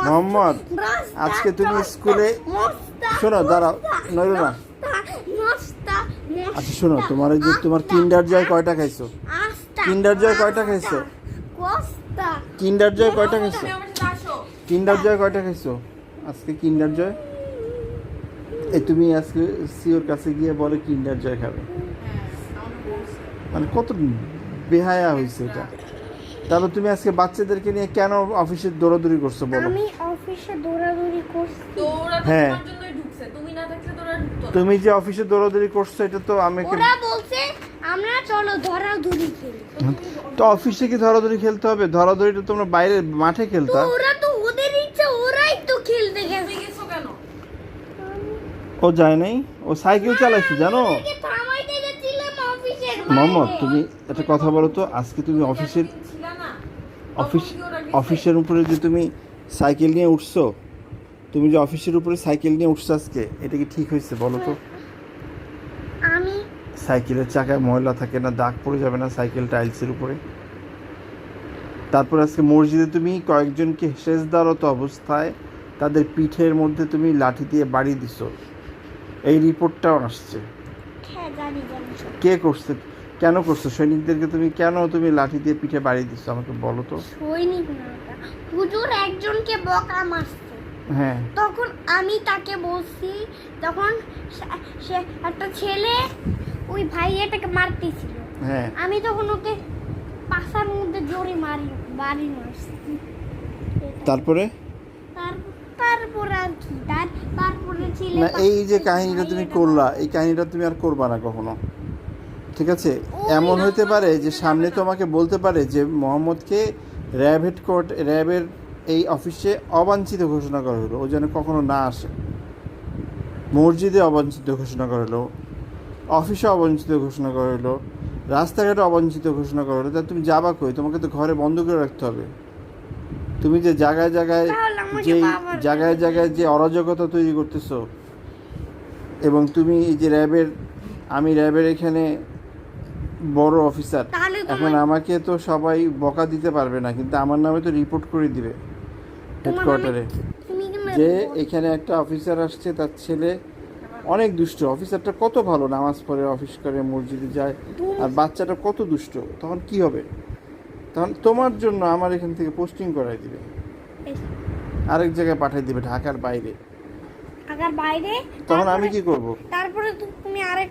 মোহাম্মদ, আজকে তুমি স্কুলে শোনো, দাঁড়াও, নইলো না। আচ্ছা শোনো, তোমার এই যে তোমার কিন্ডার জয় কয়টা খাইছো? কিন্ডার জয় কয়টা খাইছো? কিন্ডার জয় কয়টা খাইছো? কিন্ডার জয় কয়টা খাইছো আজকে? কিন্ডার জয় এই তুমি আজকে সিওর কাছে গিয়ে বলে কিন্ডার জয় খাবে? মানে কত বেহায়া হয়েছে এটা। তাহলে তুমি আজকে বাচ্চাদেরকে নিয়ে কেন অফিসে দৌড়াদৌড়ি করছো বলো? আমি অফিসে দৌড়াদৌড়ি করছি। হ্যাঁ, তোমার জন্যই ঢুকছে, তুমি না থাকলে তো ওরা ঢুকতো না। তুমি যে অফিসে দৌড়াদৌড়ি করছো এটা তো আমি ওরা বলছে আমরা চলো ধরাধরি খেলি। তো অফিসে কি ধরাধরি খেলতে হবে? ধরাধরিটা তোমরা বাইরে মাঠে তো খেলতা। ওরা তো ওদের ইচ্ছা, ওরাই তো খেলতে গেছে। তুমি গেছো কেন? ও যায় নাই, ও সাইকেল চালাইছে জানো। ওদেরকে থামাইতে গেছিলাম অফিসের মোহাম্মদ, বাইরে। তুমি একটা কথা বলো তো, আজকে তুমি অফিসের একদিন ছিলা না? অফিস তখন কি ওরা গেছে? অফিসের উপরে যে তুমি সাইকেল নিয়ে উঠছো, তুমি যে অফিসের উপরে সাইকেল নিয়ে উঠছো আজকে, এটা কি ঠিক হয়েছে বলো তো? আমি সাইকেলের চাকায় ময়লা থাকে না, দাগ পড়ে যাবে না সাইকেল টাইলসের উপরে? তারপর আজকে মসজিদে তুমি কয়েকজনকে সেজদারত অবস্থায় তাদের পিঠের মধ্যে তুমি লাঠি দিয়ে বাড়ি দিছো, এই রিপোর্টটাও আসছে। হ্যাঁ জানি জানি সব। কে করছে, কেন করছো? সৈনিকদেরকে তুমি কেন লাঠি দিয়ে পিঠে বাড়ি দিছো আমাকে বলো তো? সৈনিক না ওটা। হুজুর একজনকে বকা মারছে। হ্যাঁ, তখন আমি তাকে বলছি, তখন সে একটা ছেলে ওই ভাইয়াটাকে মারতেছিল। হ্যাঁ, আমি তখন ওকে পাশার মধ্যে জোরে বাড়ি মারছি। তারপরে তারপর আর কি, তারপরে ছেলে না, এই যে কাহিনীটা তুমি করলা, এই কাহিনীটা তুমি আর করবা না কখনো, ঠিক আছে? এমন হতে পারে যে সামনে তোমাকে বলতে পারে যে মোহাম্মদকে র্যাবের এই অফিসে অবাঞ্ছিত ঘোষণা করা হলো, ও যেন কখনো না আসে। মসজিদে অবাঞ্ছিত ঘোষণা করা হলো, অফিসে অবাঞ্ছিত ঘোষণা করা হলো, রাস্তাঘাটে অবাঞ্ছিত ঘোষণা করা হলো। তা তুমি যাবা কই? তোমাকে তো ঘরে বন্ধ করে রাখতে হবে। তুমি যে জায়গায় জায়গায় তাহলে আমাকে জায়গায় যে অরাজকতা তৈরি করতেছো, এবং তুমি এই যে আমি র্যাবের এখানে বড় অফিসার, তাহলে এখন আমাকে তো সবাই বকা দিতে পারবে না, কিন্তু আমার নামে তো রিপোর্ট করে দিবে হেডকোয়ার্টারে তুমি কি যে এখানে একটা অফিসার আসছে, তার ছেলে অনেক দুষ্ট। অফিসারটা কত ভালো, নামাজ পড়ে, অফিস করে, মসজিদে যায়, আর বাচ্চাটা কত দুষ্ট। তখন কি হবে? তখন তোমার জন্য আমার এখান থেকে পোস্টিং করাই দিবে, আরেক জায়গায় পাঠিয়ে দিবে, ঢাকার বাইরে। আগার বাইরে। তখন আমি কি করব? তারপরে তুমি আরেক